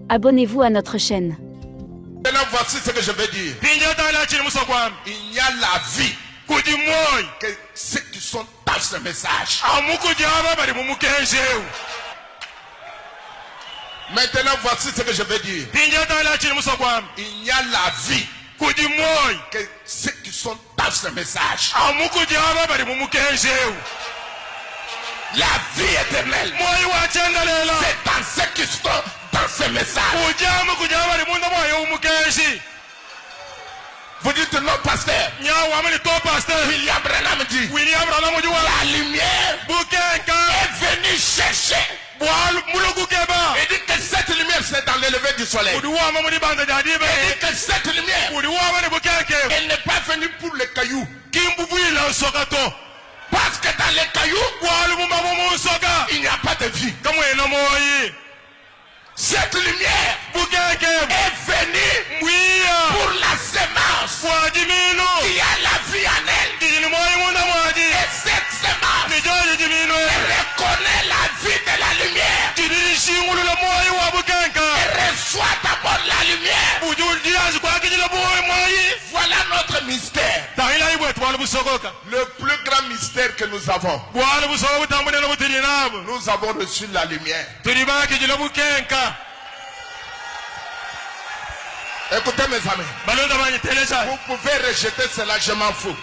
Abonnez-vous à notre chaîne. Maintenant, voici ce que je veux dire. Il y a la vie que ceux qui sont dans ce message. Maintenant, voici ce que je veux dire. Il y a la vie que ceux qui sont dans ce message. La vie éternelle, c'est dans ceux qui sont dans ce message. Vous dites non, pasteur. William Branham dit, la lumière est venue chercher. Il dit que cette lumière c'est dans l'élevé du soleil. Il dit que cette lumière, elle n'est pas venue pour les cailloux. Parce que dans les cailloux, il n'y a pas de vie. Cette lumière est venue pour la semence qui a la vie en elle. Et cette semence reconnaît la vie de la lumière. Elle reçoit d'abord la lumière. Voilà notre mystère. Le plus grand mystère que nous avons. Nous avons reçu la lumière. Écoutez mes amis, vous pouvez rejeter cela, je m'en fous.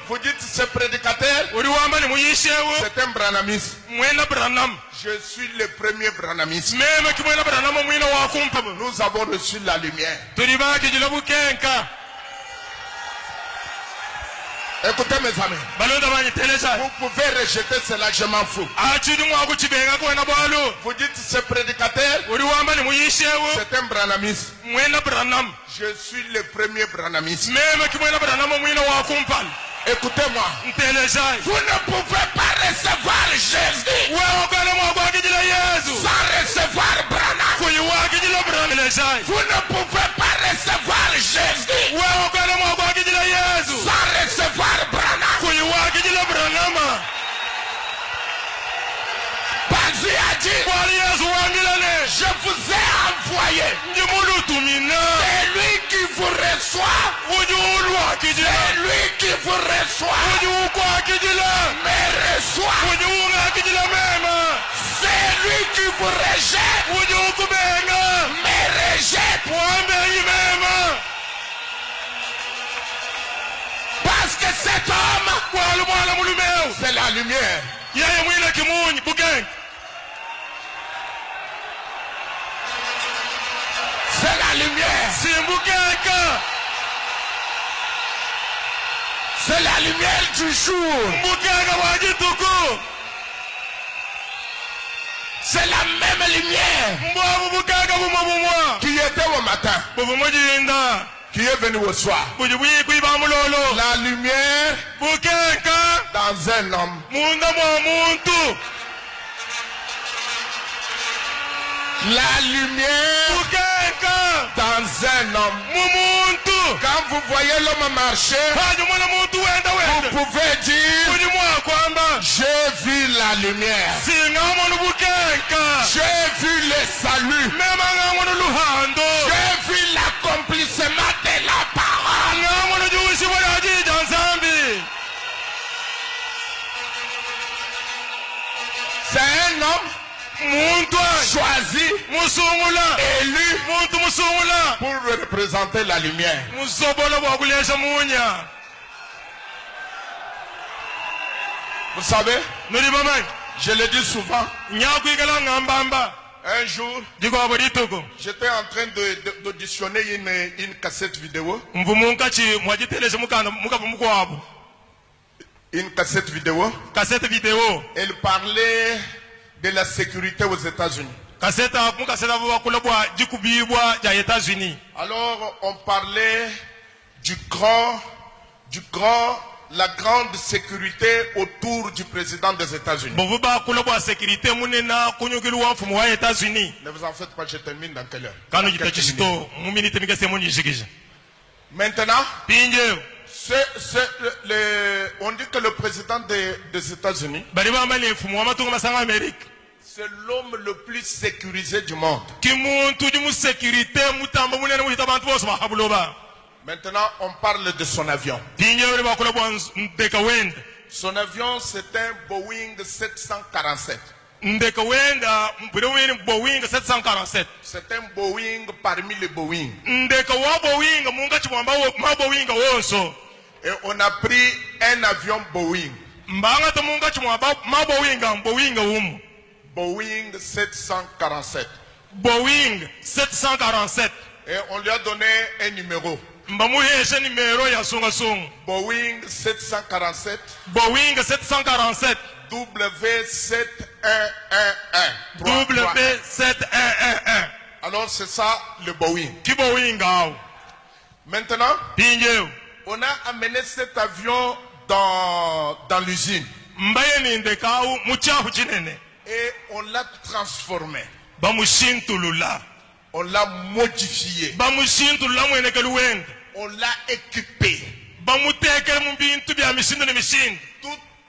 Vous dites ce prédicateur, c'est un branhamiste. Je suis le premier branhamiste. Nous avons reçu la lumière. Écoutez mes amis, vous pouvez rejeter cela, je m'en fous. Vous dites ce prédicateur, c'est un branhamiste. Je suis le premier branhamiste. Écoutez-moi, vous ne pouvez pas recevoir Jésus sans recevoir Branham. Vous ne pouvez pas recevoir Jésus sans recevoir Branham. Jésus a dit, je vous ai envoyé. C'est lui qui vous reçoit. C'est lui qui vous reçoit. Mais reçoit. C'est lui qui vous rejette. Mais rejette. Parce que cet homme, c'est la lumière. C'est la lumière. C'est la lumière du jour. C'est la même lumière qui était au matin, qui est venue au soir. La lumière dans un homme. La lumière dans un homme. Quand vous voyez l'homme marcher, vous pouvez dire, j'ai vu la lumière. J'ai vu le salut. J'ai vu l'accomplissement de la parole. C'est un homme choisi, élu pour représenter la lumière. Vous savez, je le dis souvent. Un jour, j'étais en train d'auditionner une cassette vidéo. Une cassette vidéo. Elle parlait de la sécurité aux États-Unis. Alors on parlait la grande sécurité autour du président des États-Unis. Ne vous en faites pas, je termine dans quelle heure? Maintenant, on dit que le président des États-Unis, C'est l'homme le plus sécurisé du monde. Maintenant, on parle de son avion. Son avion, c'est un Boeing 747. C'est un Boeing parmi les Boeing. Et on a pris un avion Boeing. Boeing 747. Boeing 747. Et on lui a donné un numéro. Boeing 747. Boeing 747. W7111. W7111. Alors c'est ça le Boeing. Maintenant, on a amené cet avion dans l'usine. Et on l'a transformé. On l'a modifié. On l'a équipé.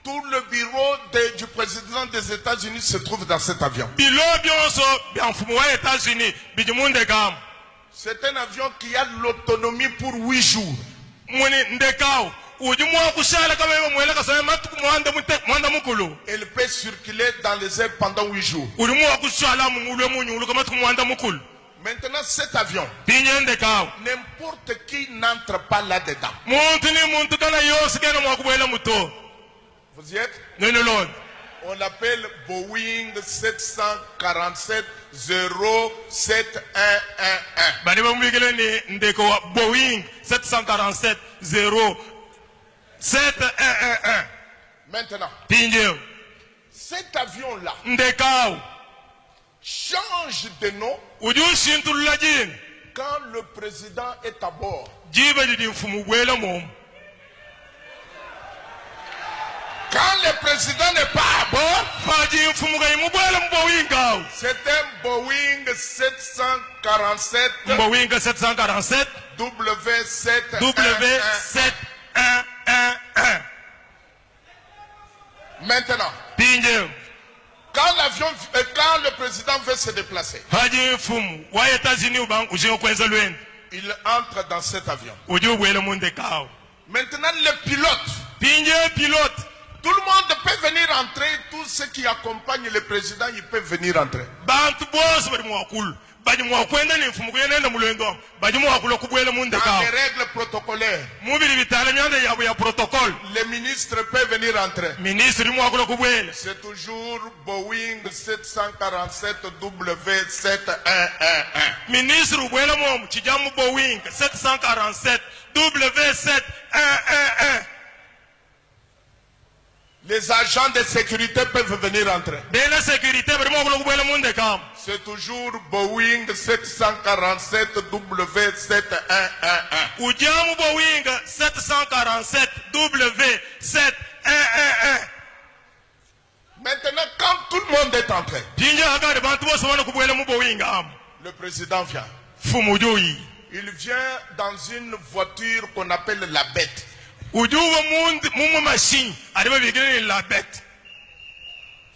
Tout le bureau du président des États-Unis se trouve dans cet avion. C'est un avion qui a l'autonomie pour 8 jours. Elle peut circuler dans les airs pendant 8 jours. Maintenant, cet avion, n'importe qui n'entre pas là-dedans. Vous y êtes? On l'appelle Boeing 747 0711. Boeing 747 0711. Maintenant, cet avion-là change de nom quand le président est à bord. Quand le président n'est pas à bord, c'est un Boeing 747 W711. Maintenant, quand le président veut se déplacer, il entre dans cet avion. Maintenant, le pilote, tout le monde peut venir entrer. Tous ceux qui accompagnent le président, ils peuvent venir entrer. Dans les règles protocolaires, les ministres peuvent venir entrer. C'est toujours Boeing 747 W711. Ministre Boeing 747 W711. Les agents de sécurité peuvent venir entrer. C'est toujours Boeing 747 W711. Boeing 747 W711. Maintenant, quand tout le monde est entré, le président vient. Il vient dans une voiture qu'on appelle la bête.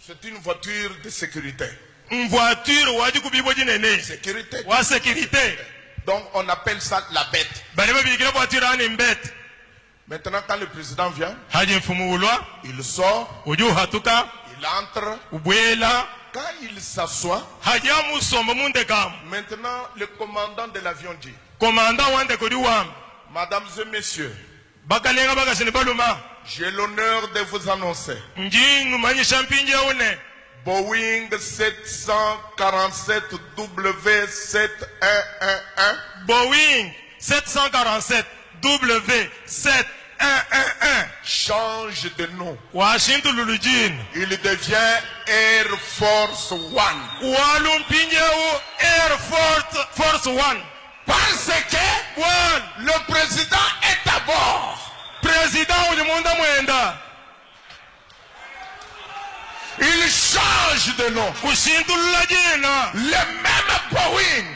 C'est une voiture de sécurité. Sécurité. Donc on appelle ça la bête. Maintenant quand le président vient, il sort, il entre. Quand il s'assoit, maintenant le commandant de l'avion dit: Mesdames et messieurs, j'ai l'honneur de vous annoncer Boeing 747 W711. Boeing 747 W711 change de nom. Il devient Air Force One. Air Force One. Parce que le président est à bord. Il change de nom. Le même Boeing,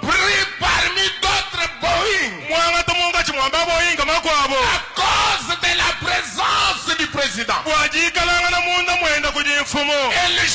pris parmi d'autres Boeing, à cause de la présence du président. Il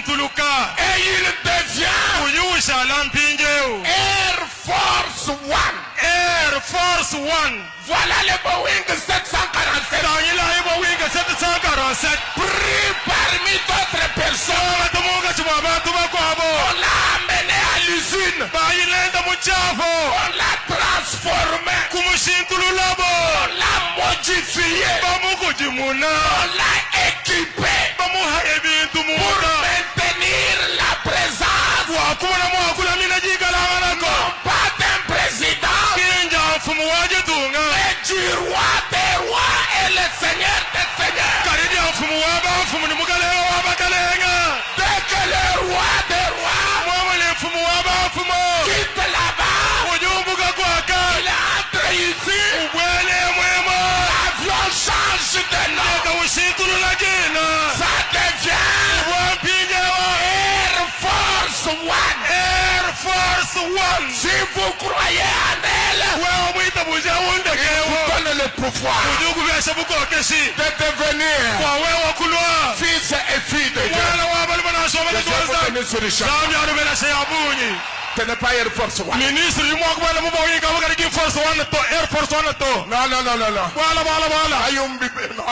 ashintuluka et il devient kuyusha lampinjeu Air Force One. Air Force One. Voilà le Boeing 747. Tangila ibo winga 747. Pris parmi d'autres personnes. Tumunga chimabatu bakwabo. On l'a amené à l'usine. Bayilenda muchafu. On l'a transformé. Kumushintululabo. On l'a modifié. Bamukujimuna. On l'a équipé Bamuha ebintu pour muna. maintenir la présence Wakuna mwakula mina jigalanganako. non pas d'un président, Kinja mfumu wajitunga. mais du roi des rois et le seigneur des seigneurs. Karidi mfumu waba mfumu ni mugalenga wabagalenga. Dès que le roi des rois Mwamuli mfumu waba mfumu. quitte là-bas, Ujumbuka kwaka. il entre ici, Ubwele mwema. l'avion change de nom. Eka ushintulula jina. Ça devient Wampinjewa. Air Force One. Air Force One. Si vous croyez en elle, Wewe mwita buja wunde il kewo. vous donne le pouvoir Ujugu vyasha bukokeshi. de devenir Kwa wewe kulwa. fils et fille de Dieu. Mwana wabali banashoma Je vais vous nitwaza. donner sur le champ. Zambi arubela shayabunyi. Ce n'est pas Air Force One. Ministre yumo akubala mubo winga wakari ki Force One to Air Force One to. Non, non, non, non, non. Wala. Ayum bibi. Non.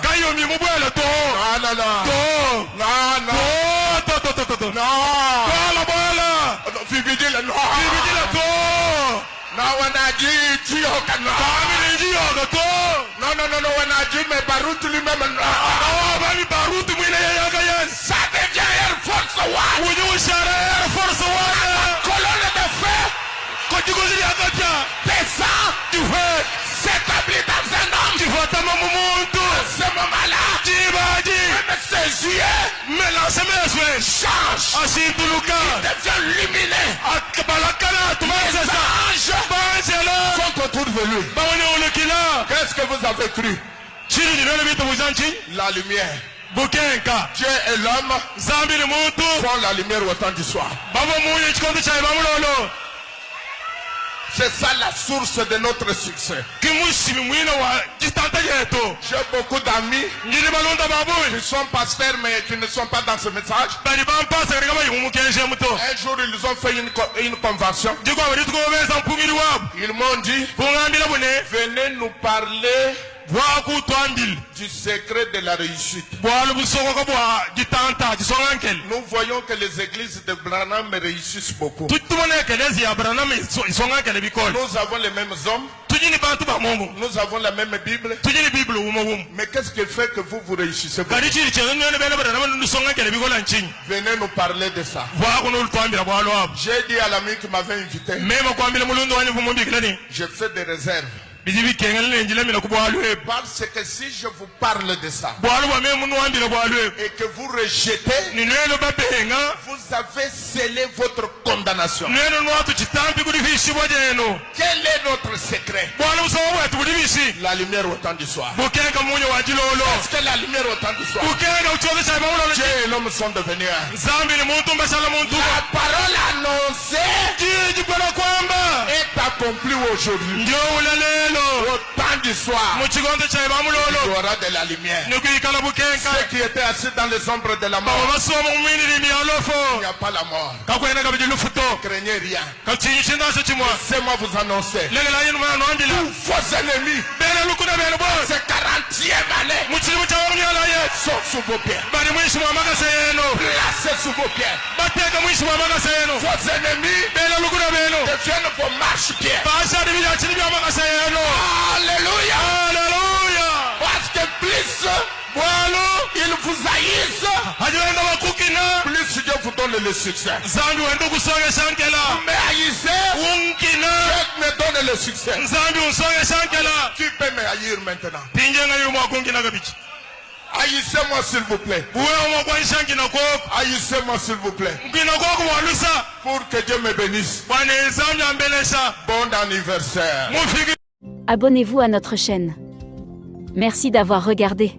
Kayo mi mubwele to. Non, non, non. To. Non, non. To. Non. Wala. Vibidile, non. Bibidila to. Non, wanaji, Tioka, non. Kamili njiyo to. Non, non, non, non, wanaji, mais Barout lui-même, non. Awa bami baruti mwine yaga yes. Ça devient Air Force One. Uju shara Air Force One. Colonne de feu Kojikuzi yakatya. descend, Juhe. s'établit dans un homme. Jifatama mumuntu. À ce moment-là, Jibaji. même ses yeux Melanse meswe. changent. Ashintuluka. Devient lumineux. Akabalakana Les tumasesa. anges Banjela. sont autour de lui. Bawone ulukila. Qu'est-ce que vous avez cru? Chiri dinole bitu buzanchi. La lumière. Bukenka. Dieu et l'homme Zambi ni muntu. font la lumière au temps du soir. Babo munye chikondo cha bamulolo. C'est ça la source de notre succès. Kimushimi mwino wa jitanta yeto. J'ai beaucoup d'amis Ngiri balonda babu. qui sont pasteurs mais qui ne sont pas dans ce message. Bari bampasa kama yumukenje muto. Un jour, ils ont fait une convention. Diko abari tukobeza mpumiri wabo. Ils m'ont dit, Kungambira bune. venez nous parler Bwaku twambili. du secret de la réussite. Bwalu busoko ko bwa jitanta jisongankel. Nous voyons que les églises de Branham réussissent beaucoup. Tutumone kelezi ya Branham isongankele bikole. Nous avons les mêmes hommes, Tujini bantu ba Mungu. nous avons la même Bible. Tujini Bible umo. Mais qu'est-ce qui fait que vous réussissez beaucoup? Kari chiri chenye ne bele Branham ndusongankele bikola nchini. Venez nous parler de ça. Bwaku no twambira bwalu wabo. J'ai dit à l'ami qui m'avait invité, Mema kwambile mulundo wanye vumumbikilani. je fais des réserves. Bijibi kengele njile mina kubwalu e. Parce que si je vous parle de ça Bwalu ba memu nwambile bwalu e. et que vous rejetez, Ninelo bapenga. vous avez scellé votre condamnation. Neno nwatu chitampi kuri hishibo jeno. Quel est notre secret? Bwalu so wetu budi bishi. La lumière au temps du soir. Bukenga munye wajilolo. Parce que la lumière au temps du soir, Bukenga uchoze cha bawulolo. Dieu et l'homme sont devenus un. Zambi ni muntu mbashala muntu. La parole annoncée Jiji kwa kwamba. est accomplie aujourd'hui. Ndio ulalelo. Au temps du soir, Muchigondo cha il y bamulolo. aura de la lumière. Nikuikala bukenga. Ceux qui étaient assis dans les ombres de la mort, Baba basoma umwini il n'y mialofo. a pas la mort. Kakwena kabidi lufuto. Ne craignez rien. Kachinyi chindacho chimwa. C'est moi vous annoncer. Legela yinu mwana nwandila. Vos ennemis, Bele lukuna bele boss. ces 40e année, Muchiri muchawa mnyala ye. sont sous vos pieds. Bari mwishi mwa makase yeno. Placés sous vos pieds. Bateka mwishi mwa makase yeno. Vos ennemis Bele lukuna beno. deviennent vos marchepieds. Basha di bija chini bya makase yeno. Alléluia. Hallelujah. Parce que plus Bwalo. ils vous haïssent, Hajirenda bakukina. plus Dieu vous donne le succès. Zambi wendo kusonge shankela. Mais haïssez, Unkina. Dieu me donne le succès. Zambi unsonge shankela. Qui peut me haïr maintenant? Pinjenga yumo akunkina kabichi. Haïssez-moi s'il vous plaît. Uwe mo kwa shankina koko. Haïssez-moi s'il vous plaît. Mkina koko walusa. Pour que Dieu me bénisse. Bwana Zambi ambelesha. Bon anniversaire. Mufiki. Abonnez-vous à notre chaîne. Merci d'avoir regardé.